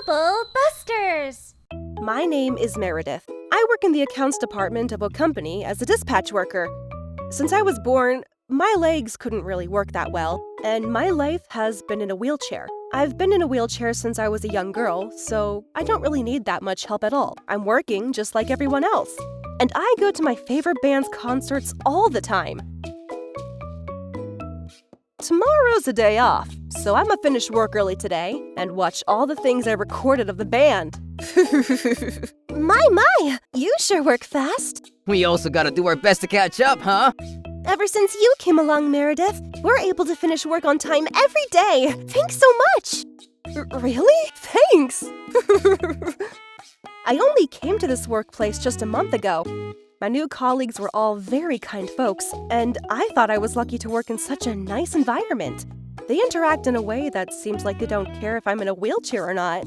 Bubble Busters! My name is Meredith. I work in the accounts department of a company as a dispatch worker. Since I was born, my legs couldn't really work that well, and my life has been in a wheelchair. I've been in a wheelchair since I was a young girl, so I don't really need that much help at all. I'm working just like everyone else. And I go to my favorite band's concerts all the time. Tomorrow's a day off, so I'ma finish work early today and watch all the things I recorded of the band. My, you sure work fast. We also gotta do our best to catch up, huh? Ever since you came along, Meredith, we're able to finish work on time every day. Thanks so much. Really? Thanks. I only came to this workplace just a month ago. My new colleagues were all very kind folks, and I thought I was lucky to work in such a nice environment. They interact in a way that seems like they don't care if I'm in a wheelchair or not.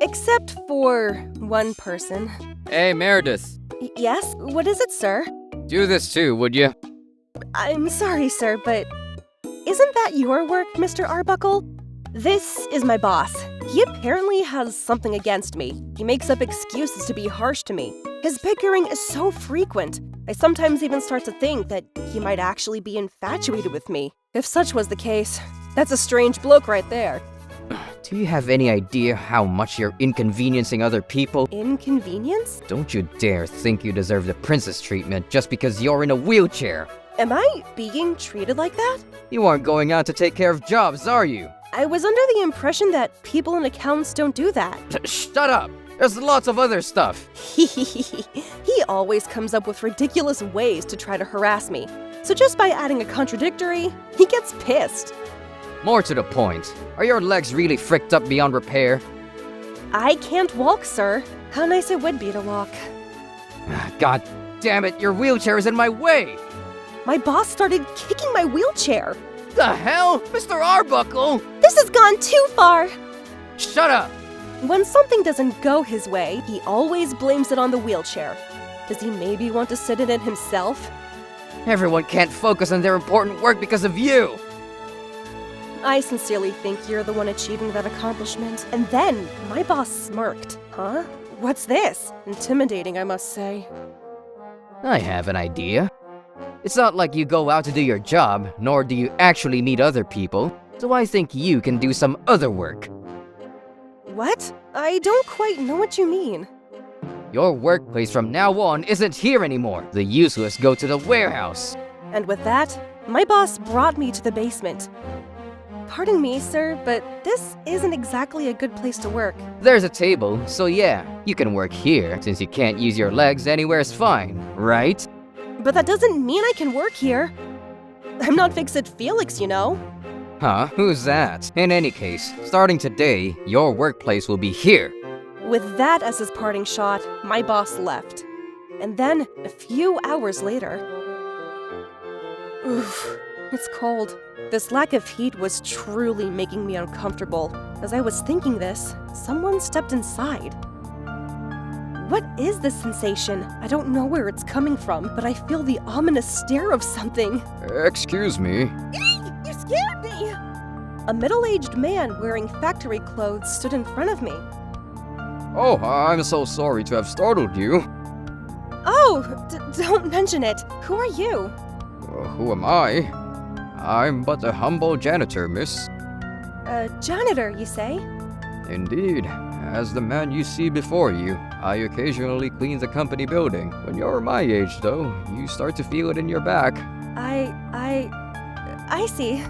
Except for one person. Hey, Meredith. Yes? What is it, sir? Do this too, would you? I'm sorry, sir, but isn't that your work, Mr. Arbuckle? This is my boss. He apparently has something against me. He makes up excuses to be harsh to me. His bickering is so frequent, I sometimes even start to think that he might actually be infatuated with me. If such was the case, that's a strange bloke right there. Do you have any idea how much you're inconveniencing other people? Inconvenience? Don't you dare think you deserve the princess treatment just because you're in a wheelchair. Am I being treated like that? You aren't going out to take care of jobs, are you? I was under the impression that people in accounts don't do that. Shut up! There's lots of other stuff. He always comes up with ridiculous ways to try to harass me. So just by adding a contradictory, he gets pissed. More to the point, are your legs really fricked up beyond repair? I can't walk, sir. How nice it would be to walk. God damn it, your wheelchair is in my way! My boss started kicking my wheelchair. The hell? Mr. Arbuckle! This has gone too far! Shut up! When something doesn't go his way, he always blames it on the wheelchair. Does he maybe want to sit in it himself? Everyone can't focus on their important work because of you! I sincerely think you're the one achieving that accomplishment. And then, my boss smirked. Huh? What's this? Intimidating, I must say. I have an idea. It's not like you go out to do your job, nor do you actually meet other people, so I think you can do some other work. What? I don't quite know what you mean. Your workplace from now on isn't here anymore. The useless go to the warehouse. And with that, my boss brought me to the basement. Pardon me, sir, but this isn't exactly a good place to work. There's a table, so yeah, you can work here, since you can't use your legs anywhere's fine, right? But that doesn't mean I can work here. I'm not Fix-It Felix, you know. Huh? Who's that? In any case, starting today, your workplace will be here. With that as his parting shot, my boss left. And then, a few hours later... Oof, it's cold. This lack of heat was truly making me uncomfortable. As I was thinking this, someone stepped inside. What is this sensation? I don't know where it's coming from, but I feel the ominous stare of something. Excuse me. You scared me! A middle-aged man wearing factory clothes stood in front of me. Oh, I'm so sorry to have startled you. Oh, don't mention it. Who are you? Who am I? I'm but a humble janitor, miss. A janitor, you say? Indeed. As the man you see before you, I occasionally clean the company building. When you're my age, though, you start to feel it in your back. I see.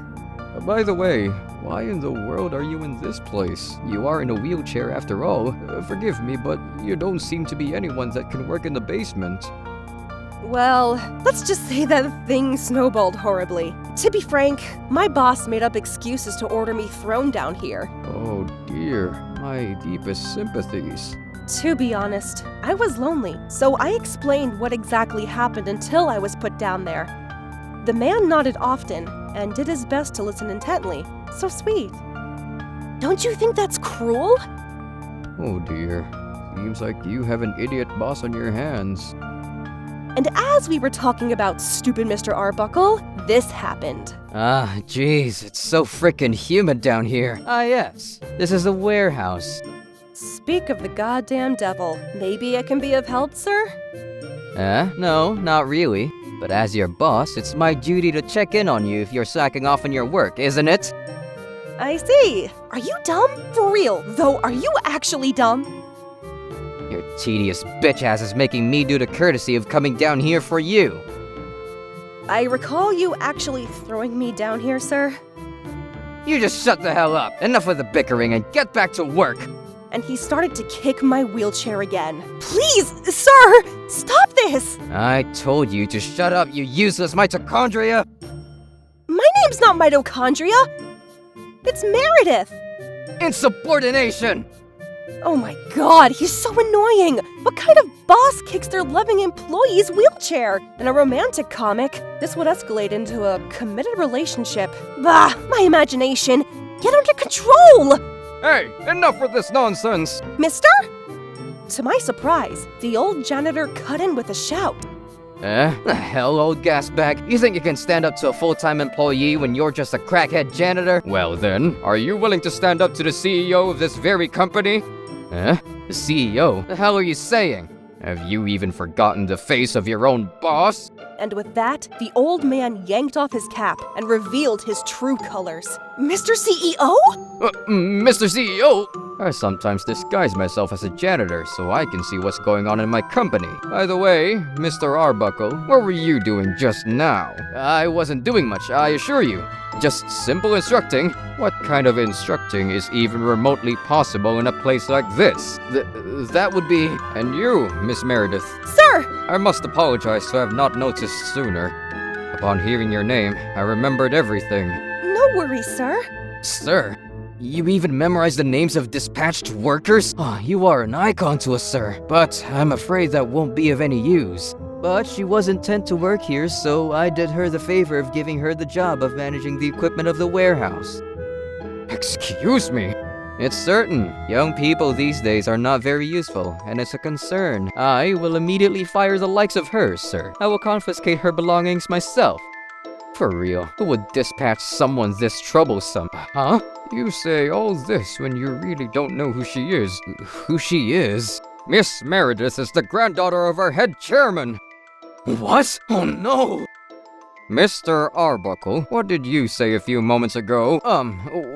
By the way, why in the world are you in this place? You are in a wheelchair after all. Forgive me, but you don't seem to be anyone that can work in the basement. Well, let's just say that things snowballed horribly. To be frank, my boss made up excuses to order me thrown down here. Oh dear, my deepest sympathies. To be honest, I was lonely, so I explained what exactly happened until I was put down there. The man nodded often and did his best to listen intently. So sweet. Don't you think that's cruel? Oh dear, seems like you have an idiot boss on your hands. And as we were talking about stupid Mr. Arbuckle, this happened. Ah, jeez, it's so frickin' humid down here. Ah, yes, this is a warehouse. Speak of the goddamn devil. Maybe I can be of help, sir? No, not really. But as your boss, it's my duty to check in on you if you're slacking off on your work, isn't it? I see. Are you dumb? For real, though, are you actually dumb? Your tedious bitch ass is making me do the courtesy of coming down here for you. I recall you actually throwing me down here, sir. You just shut the hell up. Enough of the bickering and get back to work. And he started to kick my wheelchair again. Please, sir, stop this! I told you to shut up, you useless mitochondria! My name's not mitochondria. It's Meredith. Insubordination! Oh my god, he's so annoying! What kind of boss kicks their loving employee's wheelchair? In a romantic comic, this would escalate into a committed relationship. Bah, my imagination! Get under control! Hey, enough with this nonsense! Mister? To my surprise, the old janitor cut in with a shout. The hell, old gasbag? You think you can stand up to a full-time employee when you're just a crackhead janitor? Well then, are you willing to stand up to the CEO of this very company? The CEO? The hell are you saying? Have you even forgotten the face of your own boss? And with that, the old man yanked off his cap and revealed his true colors. Mr. CEO? Mr. CEO? I sometimes disguise myself as a janitor so I can see what's going on in my company. By the way, Mr. Arbuckle, what were you doing just now? I wasn't doing much, I assure you. Just simple instructing? What kind of instructing is even remotely possible in a place like this? That would be... And you, Miss Meredith. Sir! I must apologize to have not noticed sooner. Upon hearing your name, I remembered everything. No worries, sir. Sir? You even memorized the names of dispatched workers? Oh, you are an icon to us, sir. But I'm afraid that won't be of any use. But she was intent to work here, so I did her the favor of giving her the job of managing the equipment of the warehouse. Excuse me? It's certain. Young people these days are not very useful, and it's a concern. I will immediately fire the likes of her, sir. I will confiscate her belongings myself. For real, who would dispatch someone this troublesome? Huh? You say all this when you really don't know who she is. Who she is? Miss Meredith is the granddaughter of our head chairman. What? Oh no! Mr. Arbuckle, what did you say a few moments ago?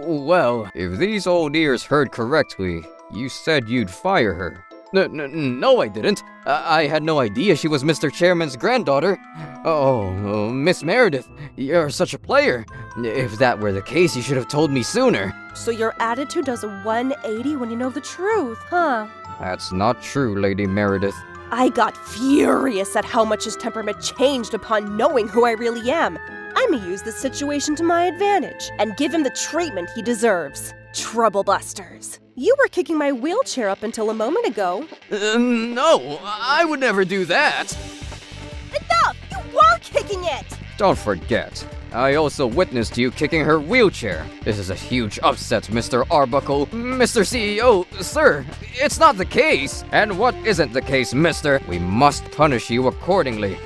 Well... If these old ears heard correctly, you said you'd fire her. No, I didn't. I had no idea she was Mr. Chairman's granddaughter. Oh, Miss Meredith, you're such a player. If that were the case, you should have told me sooner. So your attitude does a 180 when you know the truth, huh? That's not true, Lady Meredith. I got furious at how much his temperament changed upon knowing who I really am. I'm gonna use this situation to my advantage and give him the treatment he deserves. Troublebusters. You were kicking my wheelchair up until a moment ago. No, I would never do that. Enough! You were kicking it! Don't forget, I also witnessed you kicking her wheelchair. This is a huge upset, Mr. Arbuckle. Mr. CEO, sir, it's not the case. And what isn't the case, mister? We must punish you accordingly.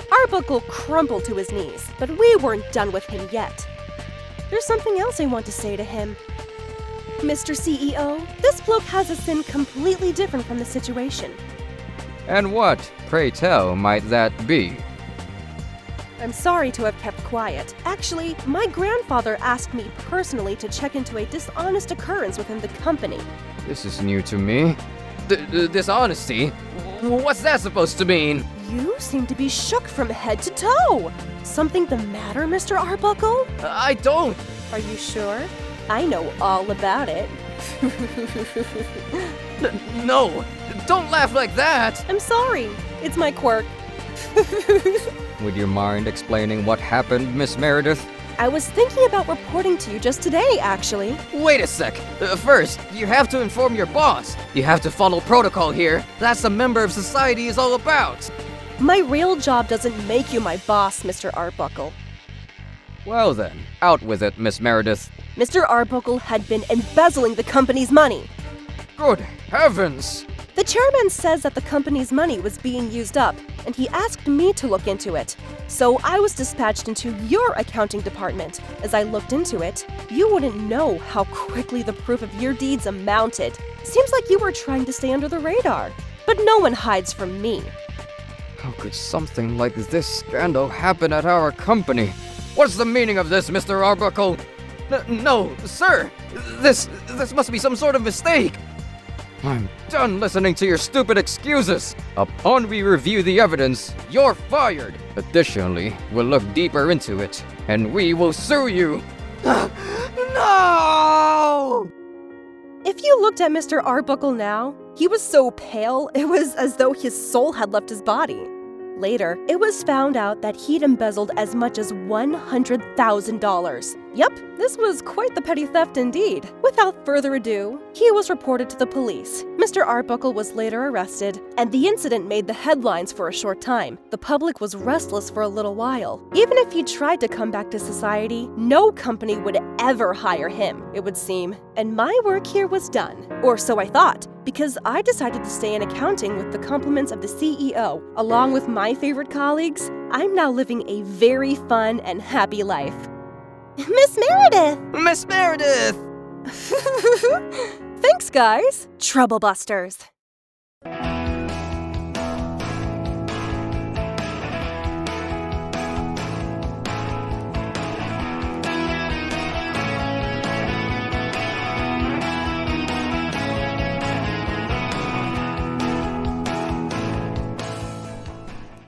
Arbuckle crumpled to his knees, but we weren't done with him yet. There's something else I want to say to him. Mr. CEO, this bloke has a sin completely different from the situation. And what, pray tell, might that be? I'm sorry to have kept quiet. Actually, my grandfather asked me personally to check into a dishonest occurrence within the company. This is new to me. Dishonesty? What's that supposed to mean? You seem to be shook from head to toe. Something the matter, Mr. Arbuckle? I don't. Are you sure? I know all about it. No, don't laugh like that. I'm sorry. It's my quirk. Would you mind explaining what happened, Miss Meredith? I was thinking about reporting to you just today, actually. Wait a sec. First, you have to inform your boss. You have to follow protocol here. That's a member of society is all about. My real job doesn't make you my boss, Mr. Arbuckle. Well then, out with it, Miss Meredith. Mr. Arbuckle had been embezzling the company's money. Good heavens! The chairman says that the company's money was being used up, and he asked me to look into it. So I was dispatched into your accounting department. As I looked into it, you wouldn't know how quickly the proof of your deeds amounted. Seems like you were trying to stay under the radar. But no one hides from me. How could something like this scandal happen at our company? What's the meaning of this, Mr. Arbuckle? No, sir! This must be some sort of mistake! I'm done listening to your stupid excuses. Upon we review the evidence, you're fired. Additionally, we'll look deeper into it, and we will sue you. No! If you looked at Mr. Arbuckle now, he was so pale, it was as though his soul had left his body. Later, it was found out that he'd embezzled as much as $100,000. Yep, this was quite the petty theft indeed. Without further ado, he was reported to the police. Mr. Arbuckle was later arrested, and the incident made the headlines for a short time. The public was restless for a little while. Even if he tried to come back to society, no company would ever hire him, it would seem. And my work here was done. Or so I thought, because I decided to stay in accounting with the compliments of the CEO. Along with my favorite colleagues, I'm now living a very fun and happy life. Miss Meredith! Miss Meredith! Thanks, guys. Troublebusters.